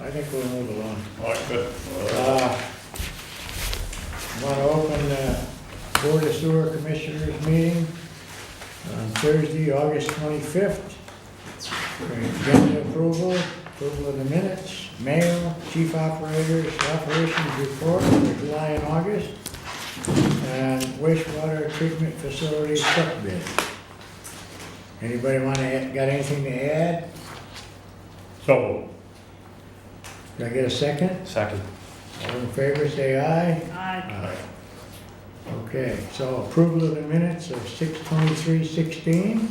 I think we'll move along. All right, good. Want to open the Board of Sewer Commissioners meeting on Thursday, August 25th. Agenda approval of the minutes, mail, chief operations report for July and August, and wastewater treatment facility truck bid. Anybody got anything to add? So, Can I get a second? second. All in favor, say aye. Aye. Okay, so approval of the minutes of 6/23/16.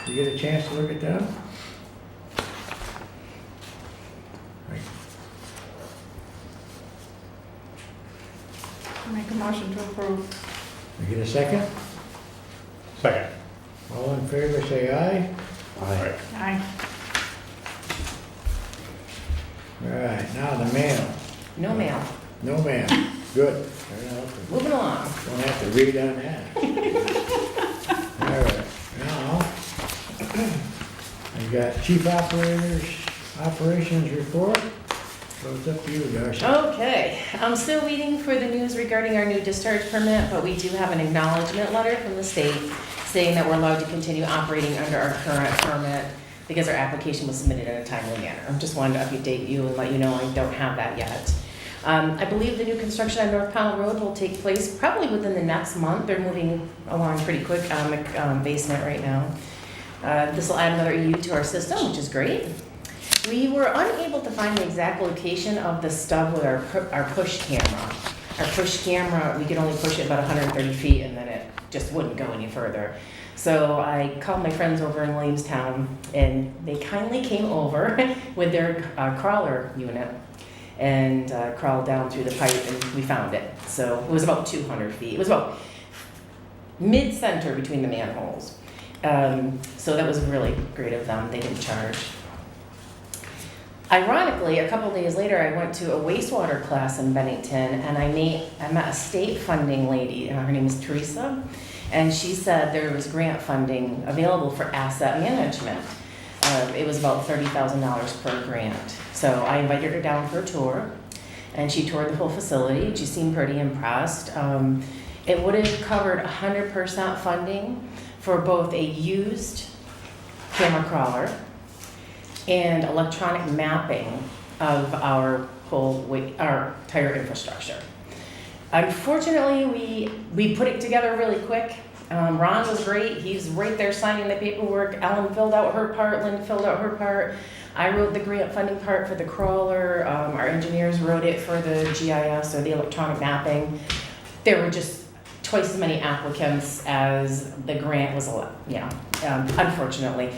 You get a chance to look at them? Make a motion to approve. You get a second? Second. All in favor, say aye. Aye. Aye. All right, now the mail. No mail. No mail. Good. Moving along. Don't have to read on that. All right, now, I got chief operations report. So it's up to you, Darcy. Okay, I'm still waiting for the news regarding our new discharge permit, but we do have an acknowledgement letter from the state saying that we're allowed to continue operating under our current permit because our application was submitted in a timely manner. I just wanted to update you and let you know I don't have that yet. I believe the new construction on North Pownal Road will take place probably within the next month. They're moving along pretty quick on the basement right now. This will add another EU to our system, which is great. We were unable to find the exact location of the stub with our push camera. Our push camera, we could only push it about 130 feet and then it just wouldn't go any further. So I called my friends over in Williamstown and they kindly came over with their crawler unit and crawled down through the pipe and we found it. So it was about 200 feet. It was about mid-center between the manholes. So that was really great of them. They didn't charge. Ironically, a couple days later, I went to a wastewater class in Bennington, and I met a state funding lady. Her name is Teresa, and she said there was grant funding available for asset management. It was about $30,000 per grant. So I invited her down for a tour, and she toured the whole facility, and she seemed pretty impressed. It would have covered 100% funding for both a used camera crawler and electronic mapping of our entire infrastructure. Unfortunately, we put it together really quick. Ron was great. He's right there signing the paperwork. Ellen filled out her part. Lynn filled out her part. I wrote the grant funding part for the crawler. Our engineers wrote it for the GIS or the electronic mapping. There were just twice as many applicants as the grant was allowed. Unfortunately,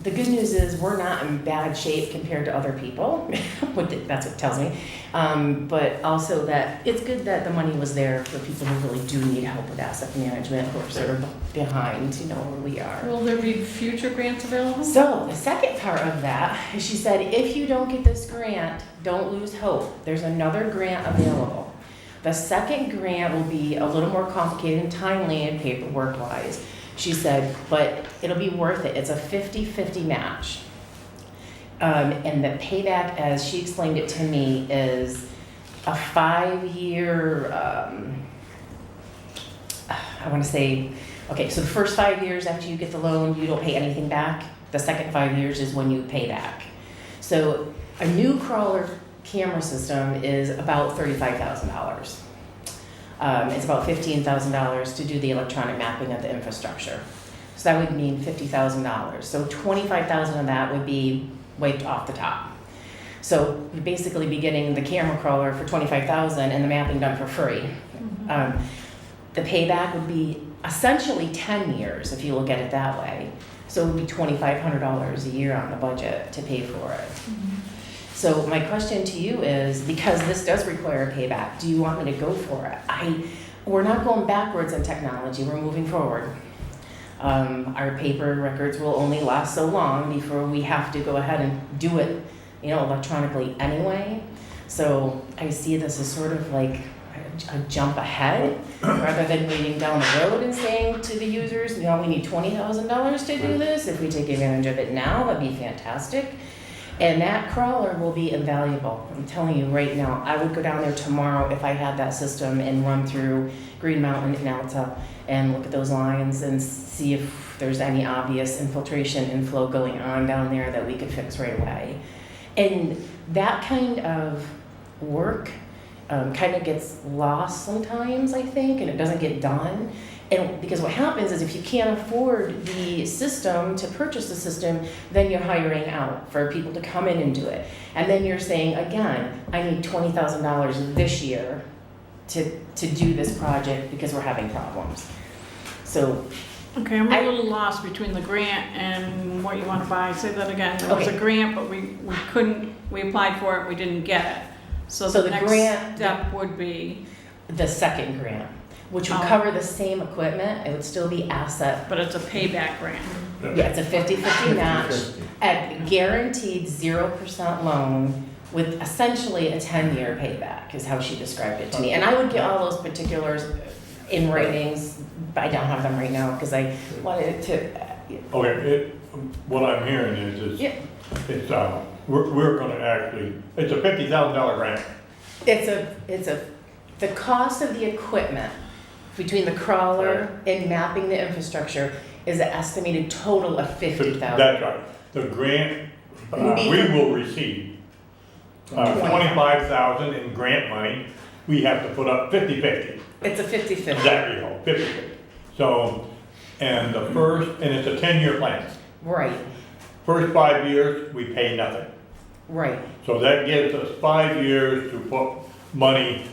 the good news is we're not in bad shape compared to other people. That's what it tells me. But also that it's good that the money was there for people who really do need help with asset management, who are sort of behind, where we are. Will there be future grants available? So the second part of that, she said, if you don't get this grant, don't lose hope. There's another grant available. The second grant will be a little more complicated and timely and paperwork-wise. She said, but it'll be worth it. It's a 50-50 match. And the payback, as she explained it to me, is a 5-year, I want to say, okay, so the first 5 years after you get the loan, you don't pay anything back. The second 5 years is when you pay back. So a new crawler camera system is about $35,000. It's about $15,000 to do the electronic mapping of the infrastructure. So that would mean $50,000. So $25,000 of that would be wiped off the top. So you'd basically be getting the camera crawler for $25,000 and the mapping done for free. Mm-hmm. The payback would be essentially 10 years if you look at it that way. So it would be $2,500 a year on the budget to pay for it. Mm-hmm. So my question to you is, because this does require a payback, do you want me to go for it? We're not going backwards in technology, we're moving forward. Our paper records will only last so long before we have to go ahead and do it, electronically anyway. So I see this as sort of like a jump ahead, rather than waiting down the road and saying to the users, we need $20,000 to do this. If we take advantage of it now, that'd be fantastic. And that crawler will be invaluable. I'm telling you right now, I would go down there tomorrow if I had that system and run through Green Mountain and Alta and look at those lines and see if there's any obvious infiltration inflow going on down there that we could fix right away. And that kind of work kind of gets lost sometimes, I think, and it doesn't get done. And because what happens is if you can't afford the system, to purchase the system, then you're hiring out for people to come in and do it. And then you're saying, again, I need $20,000 this year to do this project because we're having problems. So, Okay, I'm a little lost between the grant and what you want to buy. Say that again. There was a Okay. grant, but we applied for it, we didn't get it. So So the the next grant- step would be, the second grant, which would Oh. cover the same equipment, it would still be asset. but it's a payback grant. Yeah, it's a 50-50 match, at guaranteed 0% loan with essentially a 10-year payback, is how she described it to me. And I would get all those particulars in writings, but I don't have them right now, because I wanted to, Okay, what I'm hearing is, yeah, it's, we're gonna actually, it's a $50,000 grant. the cost of the equipment between the crawler and mapping the infrastructure is an estimated total of $50,000. That's right. The grant, Will be we for- will receive $25,000 in grant money. We have to put up 50/50. It's a 50-50. Exactly, 50/50. So, and the first, and it's a 10-year plan. Right, First 5 years, we pay nothing. right. So that gives us 5 years to put money,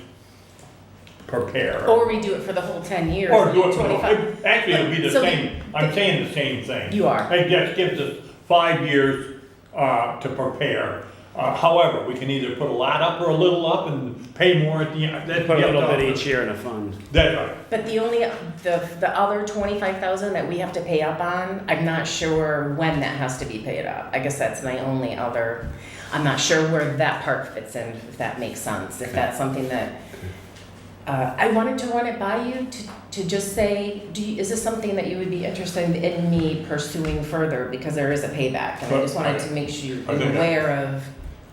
prepare. Or we do it for the whole 10 years. Or do it for, 25. actually, it'll be the So same, I'm saying the same thing. You are. It just gives us 5 years to prepare. However, we can either put a lot up or a little up and pay more at the end. That's Put a little up to bit us. each year in a fund. That's right. But the only, the other 25,000 that we have to pay up on, I'm not sure when that has to be paid up. I guess that's my only other, I'm not sure where that part fits in, if that makes sense. If that's something that, I wanted to run it by you to just say, is this something that you would be interested in me pursuing further? Because there is a payback, and I just wanted to make sure I you're think aware of,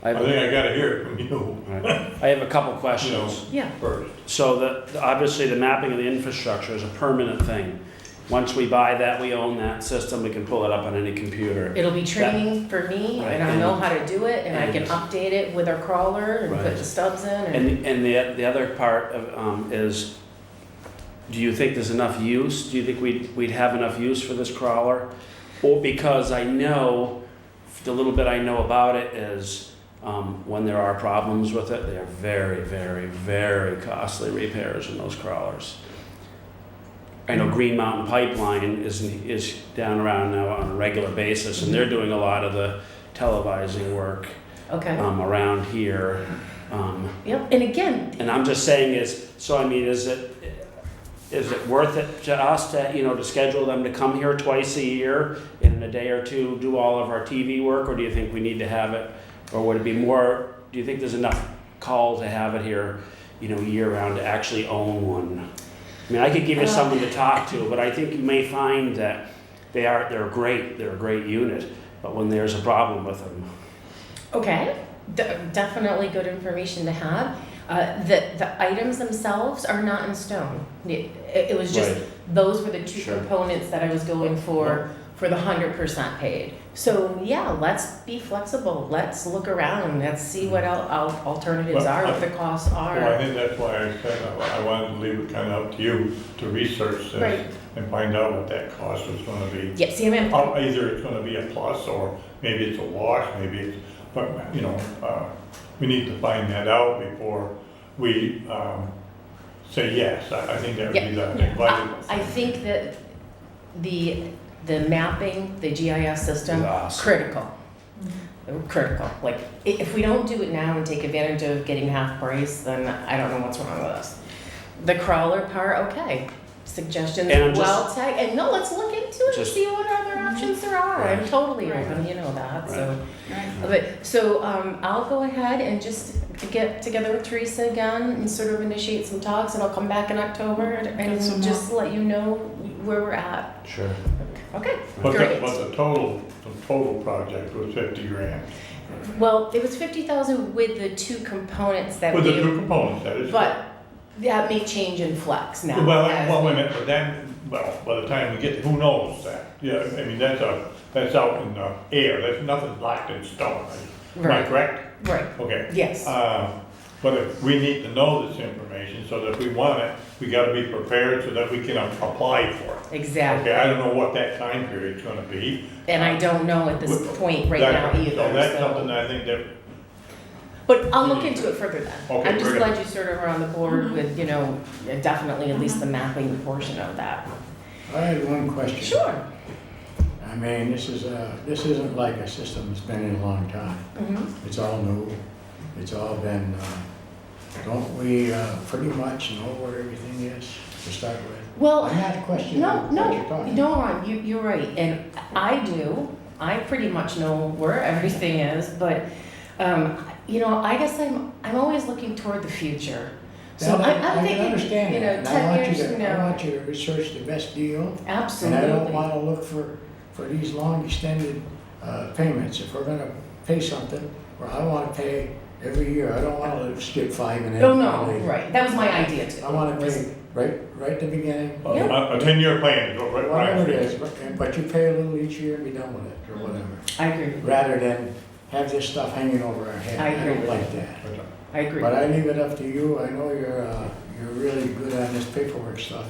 I think I gotta hear it from you. Right. I have a couple questions. yeah. First. So obviously the mapping of the infrastructure is a permanent thing. Once we buy that, we own that system, we can pull it up on any computer. It'll be training for me, Right, and I'll and- know how to do it, and I can and- update it with our crawler and put Right. the stubs in, and, And the other part of, is, do you think there's enough use? Do you think we'd have enough use for this crawler? Or because I know, the little bit I know about it is, when there are problems with it, they are very, very, very costly repairs in those crawlers. I know Green Mountain Pipeline is down around now on a regular basis, and they're doing a lot of the televising work okay. around here. Yep, and again, And I'm just saying is it worth it to us to, to schedule them to come here twice a year and in a day or two do all of our TV work, or do you think we need to have it, or would it be more, do you think there's enough call to have it here, year round to actually own one? I mean, I could give you someone to talk to, but I think you may find that they're great, they're a great unit, but when there's a problem with them. okay, definitely good information to have. The items themselves are not in stone. It was just, Right. those were the two Sure. components that I was going for the 100% paid. So yeah, let's be flexible, let's look around, let's see what alternatives Well, are, what the costs Well, I are. think that's why I said I wanted to leave it kind of up to you to research Right. this and find out what that cost is gonna be. Yeah, see, I'm in, Either it's gonna be a plus, or maybe it's a wash, maybe it's, but, we need to find that out before we, say yes. I think that would be the Yeah. valuable. I think that the mapping, the GIS system, Is awesome. critical. Critical. Like, if we don't do it now and take advantage of getting half price, then I don't know what's wrong with us. The crawler part, okay. Suggestions, And I'm just- well, and no, let's look into it and Just- see what other options there are. I'm Right. totally Right. open, you know that, so. Right. I'll go ahead and just get together with Teresa again and sort of initiate some talks, and I'll come back in October and some just let you know where we're at. Sure. Okay, But great. the total project was 50 grand. Well, it was 50,000 with the two components that With the we, two components, that is. but that may change in flex now. Well, as- wait a minute, but then, well, by the time we get, who knows that? Yeah, I mean, that's out in the air, that's nothing locked in stone, am I Right. correct? Right, Okay. yes. But if we need to know this information, so that if we want it, we gotta be prepared so that we can apply for it. Exactly. Okay, I don't know what that time period's gonna be. And I don't know at this point right now Exactly. either. So that's so- something that I think that, But I'll look into it further then. Okay, I'm just very glad good. you sort of are on the board with, you know, definitely at least the mapping portion of that. I had one question. Sure. I mean, this isn't like a system that's been in a long time. Mhm. It's all new. It's all been, don't we pretty much know where everything is to start with? Well, I'm not questioning no, what you're talking no, about. Ron, you're right, and I do. I pretty much know where everything is, but, you know, I guess I'm always looking toward the future. So That I'm I thinking, can understand you know, that, and 10 I want years you from to, I now. want you to research the best deal. Absolutely. And I don't wanna look for these long extended payments. If we're gonna pay something, or I wanna pay every year, I don't wanna skip 5 and then. Oh, no, later. right, that was my idea too. I wanna pay right at the beginning, a 10-year plan, go right, whatever it right. is, but you pay a little each year and be done with it, or whatever. I agree, Rather than have this stuff hanging over our head. I agree don't with like that. I agree. But I leave it up to you. I know you're really good on this paperwork stuff.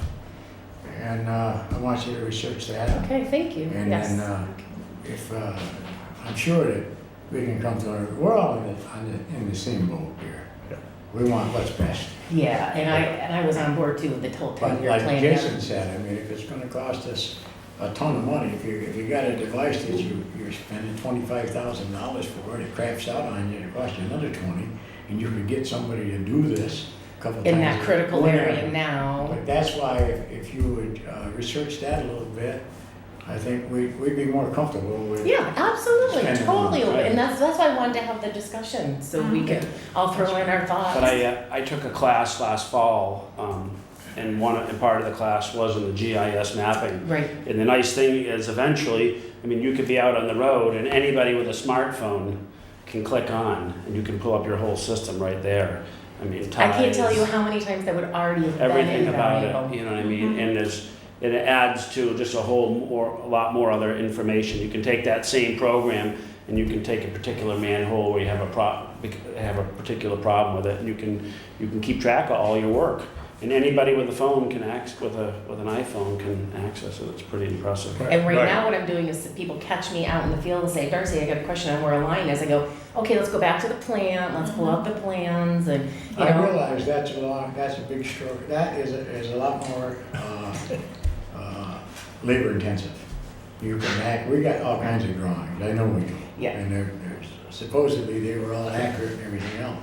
And I want you to research that. Okay, thank you, And yes. then if, I'm sure that we can come to, we're all in the same boat here. Yeah. We want what's best. Yeah, and I was on board too with the whole But 10-year like plan. Jason said, I mean, if it's gonna cost us a ton of money, if you got a device that you're spending $25,000 for, and it craps out on you, it costs you another 20, and you could get somebody to do this a couple times. In that critical whatever. area now. But that's why if you would research that a little bit, I think we'd be more comfortable with. Yeah, absolutely, Spending totally money. open, and that's why I wanted to have the discussion, so we could all throw in our thoughts. But I took a class last fall, and part of the class was in the GIS mapping. Right, And the nice thing is eventually, I mean, you could be out on the road and anybody with a smartphone can click on and you can pull up your whole system right there. I mean, I can't tell ties, you how many times that would already have been everything about invaluable. it, you know what I mean? And it adds to just a lot more other information. You can take that same program and you can take a particular manhole where you have a particular problem with it, and you can keep track of all your work. And anybody with a phone can with an iPhone can access it. It's pretty impressive. And right Right. now, what I'm doing is people catch me out in the field and say, Darcy, I got a question on where a line is. I go, okay, let's go back to the plant, let's pull out the plans, and, you I know. realize that's a big stroke. That is a lot more labor intensive. You can we got all kinds of drawings, I know we do. Yeah. And they're supposedly they were all accurate and everything else,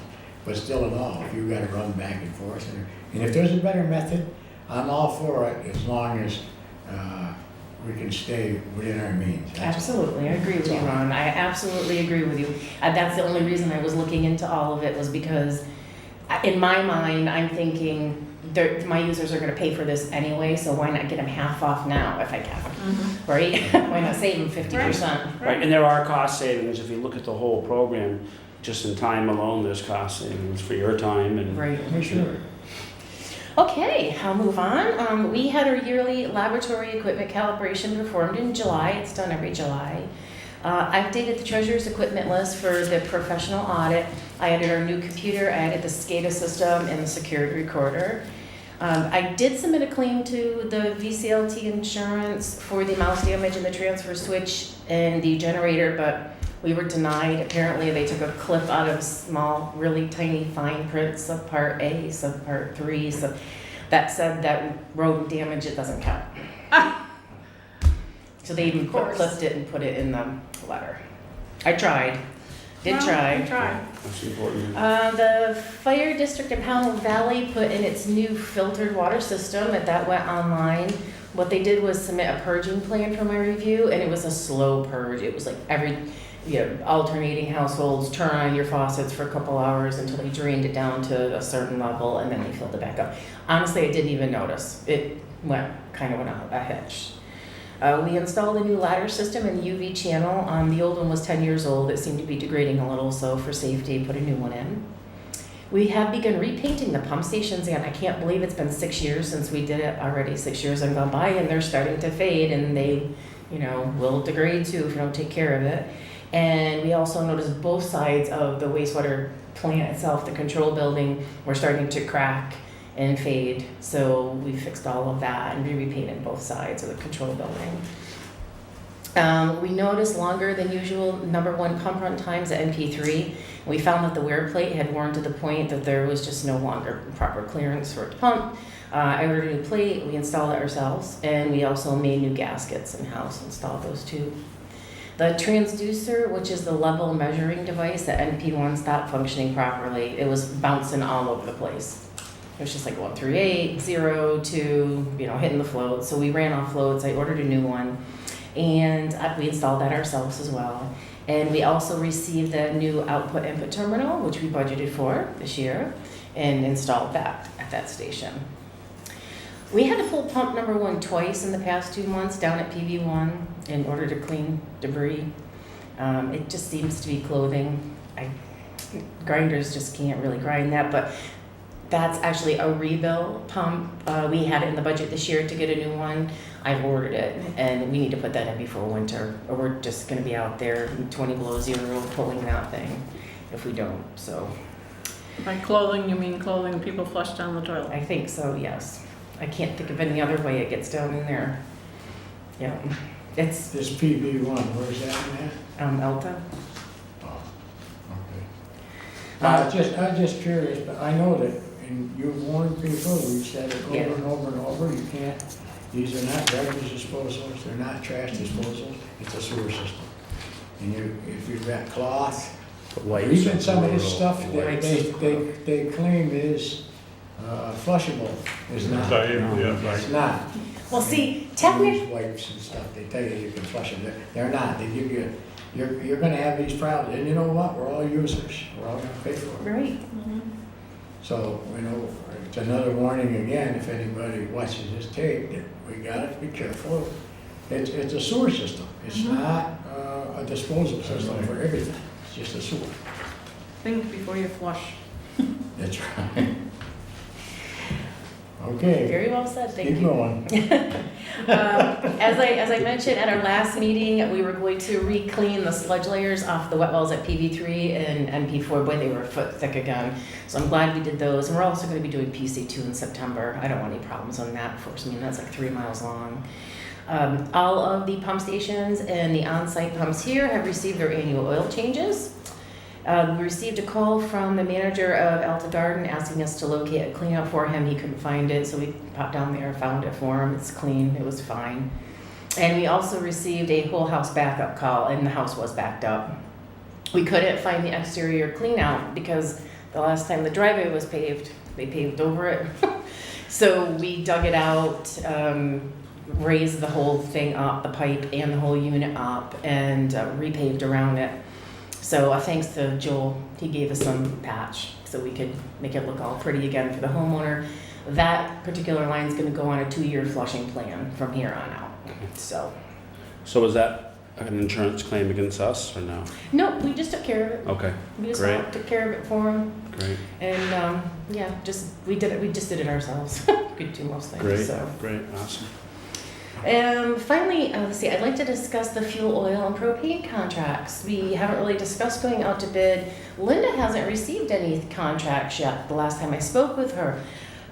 but still in all, if you gotta run back and forth, and if there's a better method, I'm all for it, as long as we can stay within our means. That's all. Absolutely, I agree with you, Ron. I absolutely agree with you. That's the only reason I was looking into all of it was because in my mind, I'm thinking my users are gonna pay for this anyway, so why not get them half off now if I can, right? Why not save them 50%? Right, and there are cost savings if you look at the whole program. Just in time alone, there's cost savings for your time and. Right. For sure. Okay, I'll move on. We had our yearly laboratory equipment calibration performed in July. It's done every July. I updated the treasurer's equipment list for the professional audit. I added our new computer, I added the SCADA system and the security recorder. I did submit a claim to the VCLT insurance for the mouse damage in the transfer switch and the generator, but we were denied. Apparently they took a clip out of small, really tiny fine print, subpart A, subpart 3, so that said that rodent damage, it doesn't count. So they even Of course. clipped it and put it in the letter. I tried, did Well, try. you tried. That's important. The fire district in Pownal Valley put in its new filtered water system, and that went online. What they did was submit a purging plan for my review, and it was a slow purge. It was like alternating households, turn on your faucets for a couple hours until they drained it down to a certain level, and then they filled it back up. Honestly, I didn't even notice. It went out a hitch. We installed a new ladder system and UV channel. The old one was 10 years old. It seemed to be degrading a little, so for safety, put a new one in. We have begun repainting the pump stations, and I can't believe it's been 6 years since we did it already. 6 years have gone by, and they're starting to fade, and they, will degrade too if you don't take care of it. And we also noticed both sides of the wastewater plant itself, the control building, were starting to crack and fade. So we fixed all of that and repainted both sides of the control building. We noticed longer than usual #1 pump run times at NP3. We found that the wear plate had worn to the point that there was just no longer proper clearance for it to pump. I ordered a new plate, we installed it ourselves, and we also made new gaskets in-house, installed those too. The transducer, which is the level measuring device at NP1, stopped functioning properly. It was bouncing all over the place. It was just like 1 through 8, 0, 2, hitting the float. So we ran off floats, I ordered a new one, and we installed that ourselves as well. And we also received a new output-input terminal, which we budgeted for this year, and installed that at that station. We had to pull pump #1 twice in the past 2 months down at PV1 in order to clean debris. It just seems to be clothing. Grinders just can't really grind that, but that's actually a rebuild pump. We had it in the budget this year to get a new one. I've ordered it, and we need to put that in before winter, or we're just gonna be out there 20 below 0 pulling that thing if we don't, so. By clothing, you mean clothing people flush down the toilet? I think so, yes. I can't think of any other way it gets down in there. Yeah, it's, This PB1, where's that in at? Elta. Oh, okay. I'm just curious, but I know that, and you've warned people, we've said it Yeah. over and over and over, you can't, these are not garbage disposals, they're not trash disposals, it's a sewer system. And if you've got cloth, even some of this stuff that they claim is flushable, is not. It's not. Well, see, technically, Use wipes and stuff, they tell you can flush them, they're not, they give you, you're gonna have these problems, and you know what, we're all users, we're all gonna pay for it. right, So, it's another warning again, if anybody watches this tape, that we gotta be careful. It's a sewer system, it's not a disposal system for everything, it's just a sewer. Think before you flush. That's right. Okay, very well said, thank keep you. going. As I mentioned at our last meeting, we were going to re-clean the sludge layers off the wet wells at PV3 and NP4. Boy, they were a foot thick again. So I'm glad we did those. And we're also going to be doing PC2 in September. I don't want any problems on that, of course. I mean, that's like 3 miles long. All of the pump stations and the on-site pumps here have received their annual oil changes. We received a call from the manager of Alta Garden asking us to locate a cleanup for him. He couldn't find it, so we popped down there and found it for him. It's clean, it was fine. And we also received a whole house backup call, and the house was backed up. We couldn't find the exterior clean out because the last time the driveway was paved, they paved over it. So we dug it out, raised the whole thing up, the pipe and the whole unit up, and repaved around it. So thanks to Joel, he gave us some patch so we could make it look all pretty again for the homeowner. That particular line is going to go on a 2-year flushing plan from here on out. So So is that an insurance claim against us or no? no, we just took care of it. Okay, We just great. took care of it for him, great, and yeah, we just did it ourselves. We could do most things. great, So. great, awesome. Finally, let's see, I'd like to discuss the fuel oil and propane contracts. We haven't really discussed going out to bid. Linda hasn't received any contracts yet, the last time I spoke with her.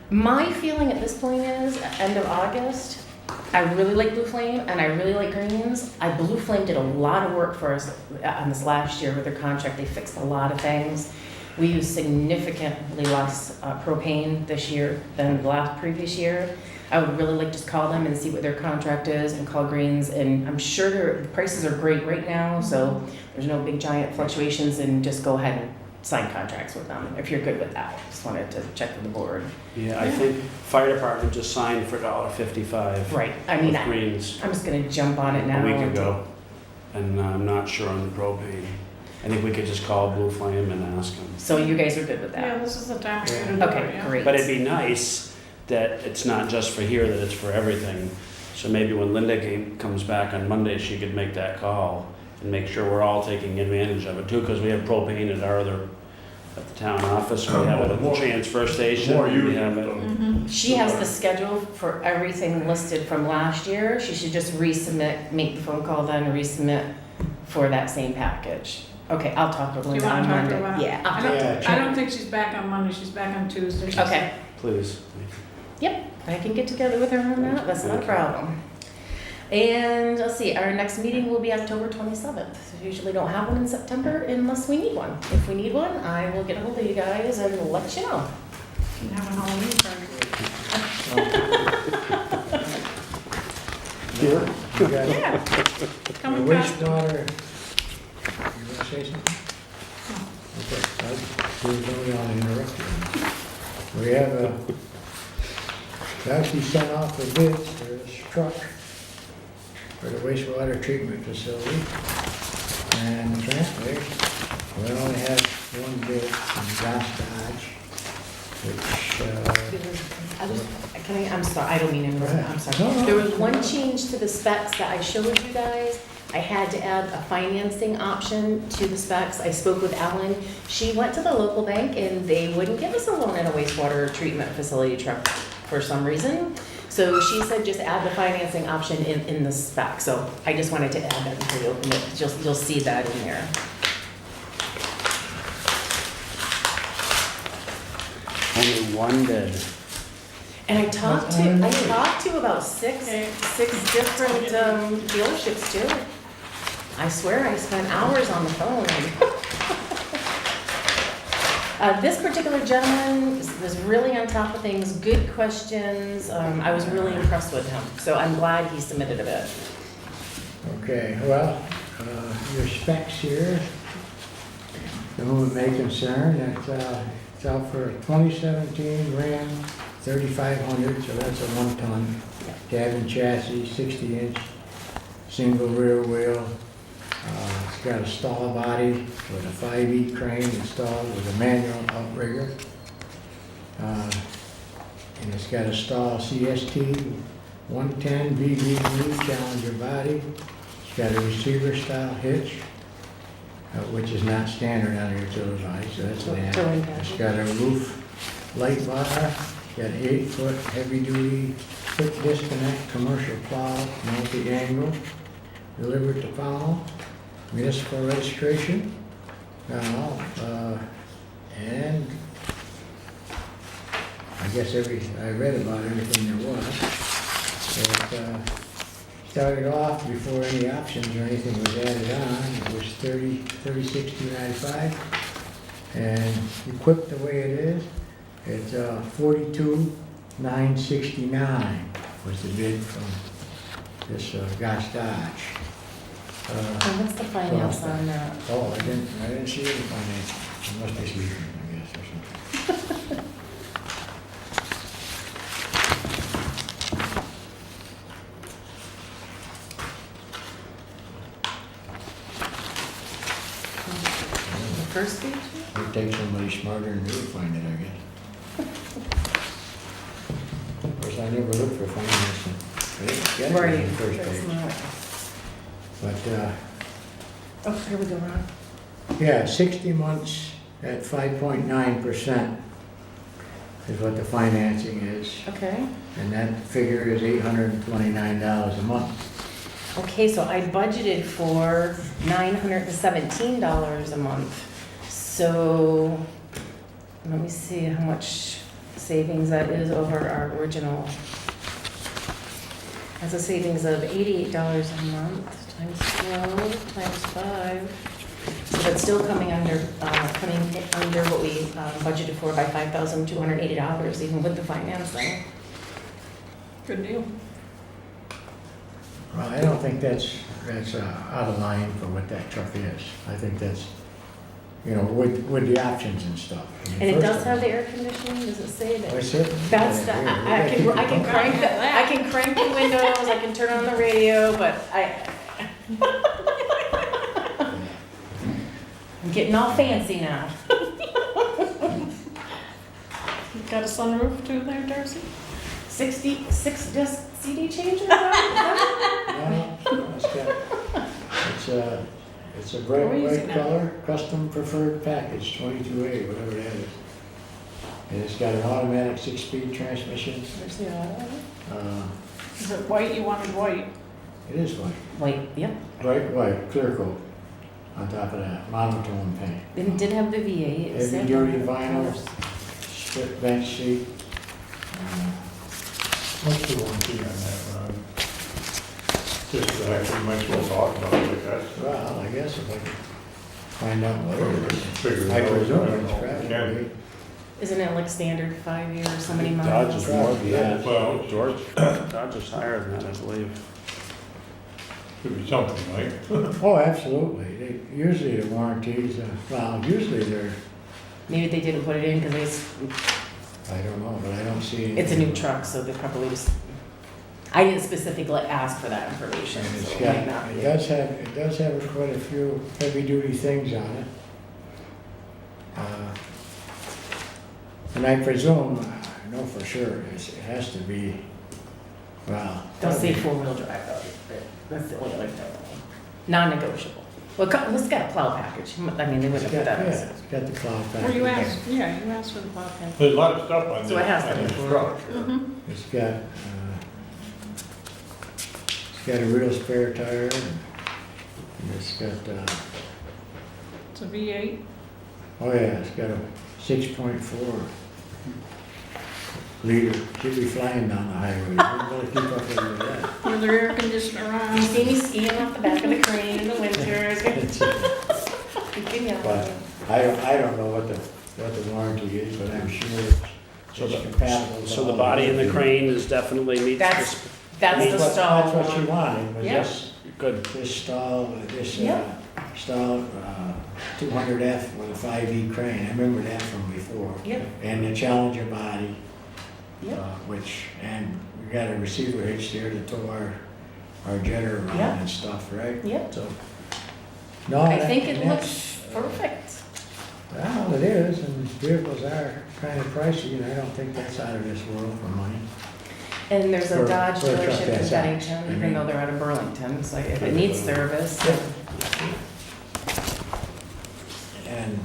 My feeling at this point is, end of August, I really like Blue Flame and I really like Greens. Blue Flame did a lot of work for us on this last year with their contract. They fixed a lot of things. We used significantly less propane this year than the previous year. I would really like to just call them and see what their contract is and call Greens. And I'm sure their prices are great right now, so there's no big giant fluctuations, and just go ahead and sign contracts with them if you're good with that. Just wanted to check with the board. Yeah, I think fire department just signed for $1.55. Right, I mean, With Greens I'm just gonna jump on it now. a week ago, and I'm not sure on the propane. I think we could just call Blue Flame and ask them. So you guys are good with Yeah, that? this is the time for you to do it, Okay, yeah. great. But it'd be nice that it's not just for here, that it's for everything, So maybe when Linda comes back on Monday, she could make that call and make sure we're all taking advantage of it too, because we have propane at at the town office, we have it at the transfer station. More we use have it. of She has the schedule for everything listed from last year. She should just resubmit, make the phone call then, resubmit for that same package. Okay, I'll talk with Do you Linda wanna on talk to her Monday. about it? Yeah. I don't think she's back on Monday, she's back on Tuesday. she Okay. said. Please. Yep, I can get together with her on that, that's not a problem. And let's see, our next meeting will be October 27th. We usually don't have one in September unless we need one. If we need one, I will get a hold of you guys and let you know. You have a Halloween party. You got Yeah. the Coming fast. wastewater, you wanna say something? Okay, I don't want to interrupt you. We have actually sent off the bids for this truck for the wastewater treatment facility. And the transfer, we only have one bid from Josh Dodge, which, I'm sorry, I don't mean to interrupt, I'm sorry. No, no. There was one change to the specs that I showed you guys. I had to add a financing option to the specs. I spoke with Ellen. She went to the local bank and they wouldn't give us a loan in a wastewater treatment facility truck for some reason. So she said just add the financing option in the spec. So I just wanted to add that before you open it. You'll see that in there. Only one bid. And I talked to about six different dealerships too. I swear I spent hours on the phone. This particular gentleman was really on top of things, good questions. I was really impressed with him, so I'm glad he submitted a bid. okay, well, your specs here, the whom it may concern, it's out for a 2017 Ram 3500, so that's a 1-ton cabin chassis, 60-inch, single rear wheel. It's got a stall body with a 5E crane installed with a manual outrigger. And it's got a stall CST 110 BBB Challenger body. It's got a receiver style hitch, which is not standard on a utility body, so that's that. It's got a roof light bar. It's got an 8-foot heavy duty quick disconnect commercial plow multi-angle delivered to Pownal. Municipal registration, and I guess I read about everything there was. It started off before any options or anything was added on. It was $36,295, and equipped the way it is, it's $42,969 was the bid from this Gosh Dodge. What's the finance on that? Oh, I didn't see any finance. It must be sleeping, I guess, or something. The first page? It'd take somebody smarter than me to find it, I guess. Of course, I never looked for financing. I didn't get it on the first That's page. not- But, Oh, here we go, Ron. yeah, 60 months at 5.9% is what the financing is. Okay. And that figure is $829 a month. Okay, so I budgeted for $917 a month. So, let me see how much savings that is over our original. That's a savings of $88 a month, times 12, times 5. So that's still coming under what we budgeted for by $5,280, even with the financing. Good deal. Well, I don't think that's out of line for what that truck is. I think that's, with the options and stuff. I mean, And it first does of have all- the air conditioning, does it say that? Oh, it's it? That's the, I can crank the windows, I can turn on the radio, but I'm getting all fancy now. You got a sunroof too there, Darcy? 66 disc CD changer? No, it's a bright What are you white using now? color, custom preferred package, 22A, whatever that is. And it's got an automatic 6-speed transmission. Where's the auto? Is it white? You wanted white. It is white, Wait, yep. bright white, clear coat on top of that, monotone paint. It did have the V8. It was Heavy that duty one. vinyl, split bench seat. What's the warranty on that, Ron? Just that we might as well talk about it, I guess. Well, I guess if I could find out what it is. Figure it I out. presume I don't it's know. probably, Isn't it like standard 5 year or so many miles? Dodge is more than that. Well- George, Dodge is higher than that, I believe. Could be something, like. oh, absolutely. Usually the warranties, well, usually they're, Maybe they didn't put it in because I don't know, but I don't see anything. it's a new truck, so they probably just, I didn't specifically ask for that information, And it's so it got, might not it be. does have quite a few heavy duty things on it. And I presume, I know for sure, it has to be, well. Don't say 4-wheel drive though, but that's the only like non-negotiable. Well, it's got a plow package, I mean, they It's wouldn't got, have put that yeah, in. it's got the cloud Well, package. you asked, yeah, you asked for the plow pack. There's a lot of stuff on So it has to this be. truck. It's got a real spare tire and it's got, It's a V8. oh yeah, it's got a 6.4 liter. Should be flying down the highway. You don't really keep up with that. With the air conditioner You on. see me skiing off the back of the crane in the winter. But I don't know what the warranty is, but I'm sure it's compatible. with So the all body in the other- crane is definitely meets That's, this, that's the That's stall what she one. wanted, was Yeah. good. this stall, Yeah. stall 200F with a 5E crane. I remember that from before. Yep, And the Challenger body, yep. and we got a receiver hitch there to tow our jetter around Yeah. and stuff, right? Yep. So, no, I that- think it and looks that's- perfect. Well, it is, and vehicles are kind of pricey, and I don't think that's out of this world for money. And there's For- a Dodge for a truck dealership in that size. Bennington, I even mean- though they're out of Burlington, so if it needs service. And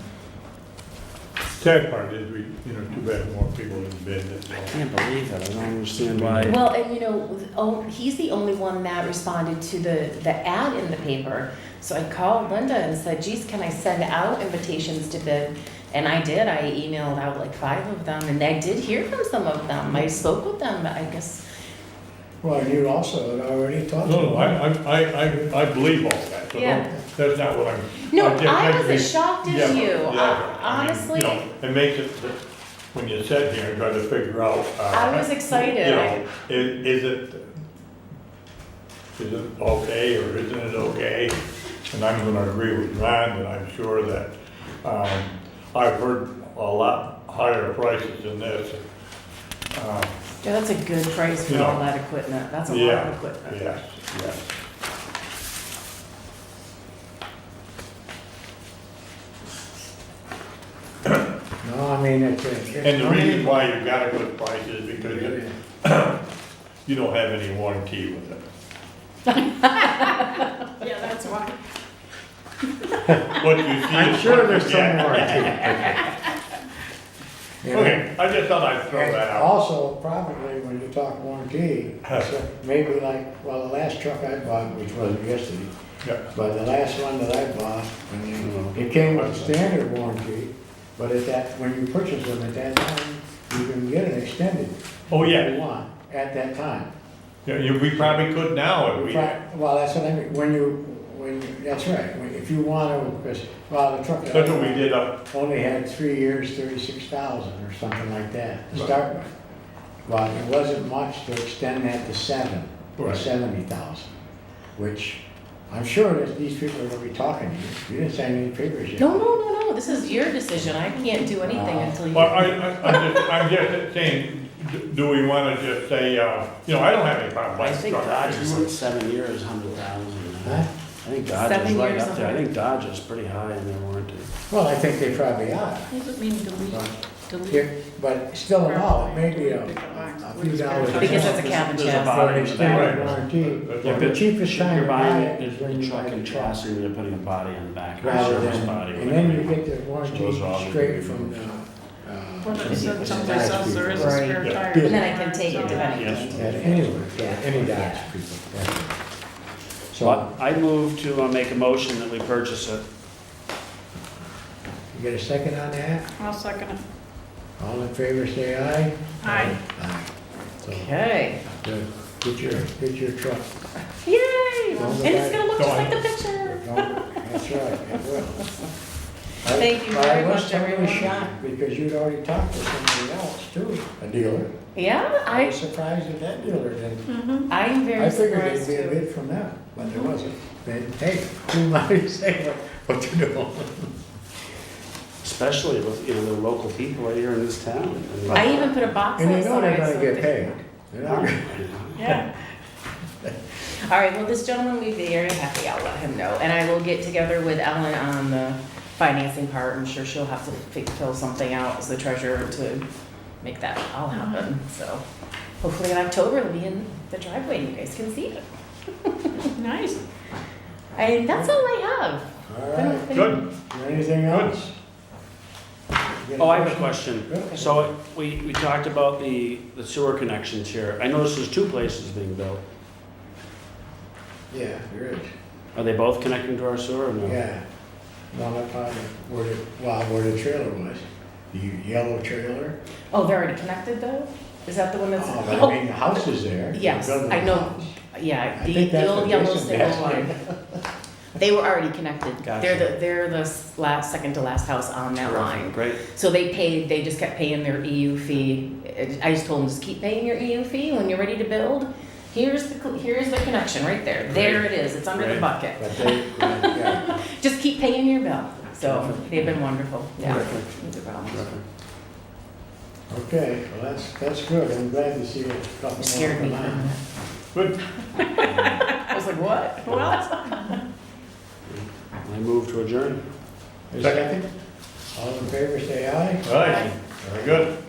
Sad part is we, too bad more people in bid, that's all. I can't believe it, I don't understand why. Well, and he's the only one that responded to the ad in the paper. So I called Linda and said, geez, can I send out invitations to bid? And I did, I emailed out like 5 of them, and I did hear from some of them. I spoke with them, I guess. well, you also had already talked to No, no, them. I believe all that, so Yeah. that's not what I'm. No, just I meant to was be- as shocked as Yeah, you, yeah, I mean, honestly. It makes it, when you sit here and try to figure out. I was excited. Is it okay or isn't it okay? And I'm gonna agree with Ron, and I'm sure that, I've heard a lot higher prices than this. Yeah, that's a good price for You know, all that equipment. That's a lot Yeah, of equipment. yes, yes. No, I mean, it's. And the reason why you got a good price is because you don't have any warranty with it. Yeah, that's why. What you see I'm is sure what you there's some get. warranty. You know? Okay, I just thought I'd throw And that out. also, probably when you talk warranty, so maybe like, well, the last truck I bought, which wasn't yesterday, Yeah. but the last one that I bought, it came with standard warranty, but when you purchase them at that time, you can get it extended. Oh, if yeah. you want, at that time. Yeah, we probably could now if we, Well, that's what I mean, that's right, if you want to, because, well, the truck. that I that's what we bought did up, Only had 3 years, 36,000 or something like that to Right. start with. But it wasn't much to extend that to 7, or Right. 70,000, which I'm sure that these people are gonna be talking to you. You didn't sign any papers yet. No, this is your decision. I can't do anything until you. well, I'm just saying, do we wanna just say, I don't have any problem I buying think truck. Dodge is like 7 years, 100,000. Huh? I think Dodge 7 is right years, up there, I think Dodge is pretty high in their warranty. Well, I think they probably are. What does it mean delete? delete. Yeah, but still in all, it may be a few dollars. Because it's a cabin There's a chassis. For body an in the back. extended warranty. Yeah, The cheapest time You're to buy buying it is when the you truck buy and the truck. chassis, and you're putting a body on the back, a Rather service than, body. and then you whatever. get the warranty So those are all straight good. from the. Well, it said it's someplace Dodge else there is a people. spare Right. tire. And then I can take it to that. Yes. Anyway, any Dodge people. yeah. So So, I move to make a motion that we purchase it. you get a second on that? I'll second it. All in favor, say aye. Aye. Aye. So, Okay. good. Get your truck. Yay! Don't And it's go gonna look back. just like the picture. That's right, it will. Thank you very much, I everyone. was totally shocked because you'd already talked to somebody else too, a dealer. Yeah, I was surprised that that dealer didn't. Mm-hmm. I'm very I figured surprised it'd be a too. bid from them, but there wasn't. Then, hey, who might say what you're doing? Especially with, the local people right here in this town. I mean, I even put a box And they know they're outside. gonna so get they- paid. They're not gonna- Yeah. All right, well, this gentleman will be very happy, I'll let him know. And I will get together with Ellen on the financing part. I'm sure she'll have to fill something out as the treasurer to make that all happen. So hopefully in October it'll be in the driveway and you guys can see it. Nice. And that's all I have. All right, Good. anything else? You got Oh, I have a question. Okay. So we talked about the sewer connections here. I noticed there's two places being built. Yeah, there is. Are they both connecting to our sewer or no? Yeah. One up on where the trailer was, the yellow trailer. Oh, they're already connected though? Is that the one that's? Oh, but I mean, the house is there. They're Yes, building I the know. house. Yeah, I the think that's old what yellow Jason's single asking. line. They were already connected. Gotcha. They're the second to last house on that line. Great. So they just kept paying their EU fee. I just told them, just keep paying your EU fee when you're ready to build. Here's the connection right there. There it is, it's under the Great. bucket. But they, yeah, Just keep paying your bill. So they've been wonderful, yeah. Terrific. No problems. Terrific. okay, well, that's good. I'm glad to see a couple more You scared me come for a on. minute. Good. I was like, what? Who else? I move to adjourn. A second? All in favor, say aye. All right, very good.